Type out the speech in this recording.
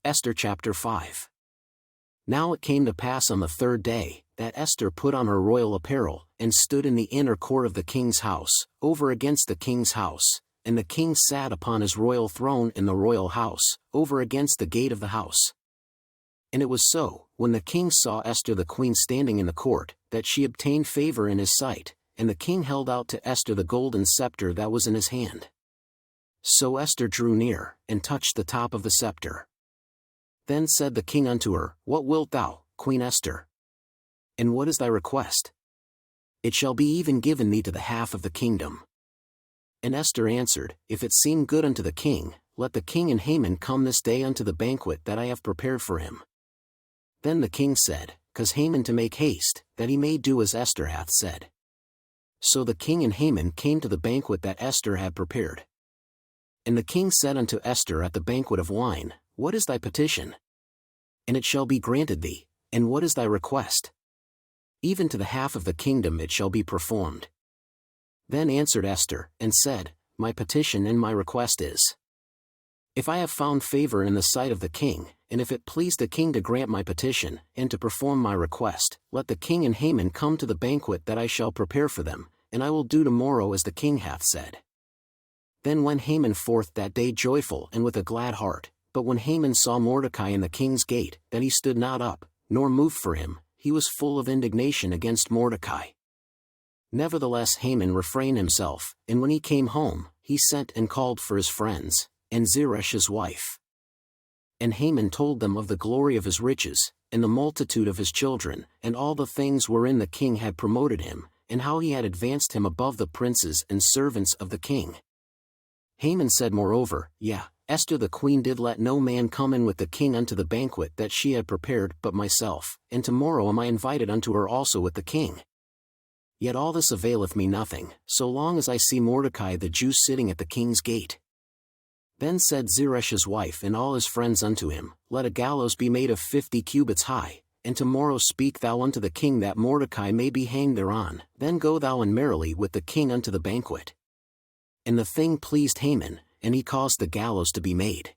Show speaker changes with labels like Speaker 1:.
Speaker 1: Esther chapter 5. Now it came to pass on the third day, that Esther put on her royal apparel, and stood in the inner court of the king's house, over against the king's house, and the king sat upon his royal throne in the royal house, over against the gate of the house. And it was so, when the king saw Esther the queen standing in the court, that she obtained favor in his sight, and the king held out to Esther the golden scepter that was in his hand. So Esther drew near, and touched the top of the scepter. Then said the king unto her, What wilt thou, Queen Esther? And what is thy request? It shall be even given thee to the half of the kingdom. And Esther answered, If it seem good unto the king, let the king and Haman come this day unto the banquet that I have prepared for him. Then the king said, Cause Haman to make haste, that he may do as Esther hath said. So the king and Haman came to the banquet that Esther had prepared. And the king said unto Esther at the banquet of wine, What is thy petition? And it shall be granted thee. And what is thy request? Even to the half of the kingdom it shall be performed. Then answered Esther, and said, My petition and my request is, If I have found favor in the sight of the king, and if it please the king to grant my petition, and to perform my request, let the king and Haman come to the banquet that I shall prepare for them, and I will do tomorrow as the king hath said. Then went Haman forth that day joyful and with a glad heart. But when Haman saw Mordecai in the king's gate, that he stood not up, nor moved for him, he was full of indignation against Mordecai. Nevertheless Haman refrained himself, and when he came home, he sent and called for his friends, and Zeresh his wife. And Haman told them of the glory of his riches, and the multitude of his children, and all the things wherein the king had promoted him, and how he had advanced him above the princes and servants of the king. Haman said moreover, Esther the queen did let no man come in with the king unto the banquet that she had prepared but myself, and tomorrow am I invited unto her also with the king. Yet all this availeth me nothing, so long as I see Mordecai the Jew sitting at the king's gate. Then said Zeresh his wife and all his friends unto him, Let a gallows be made of 50 cubits high, and tomorrow speak thou unto the king that Mordecai may be hanged thereon, then go thou and merrily with the king unto the banquet. And the thing pleased Haman, and he caused the gallows to be made.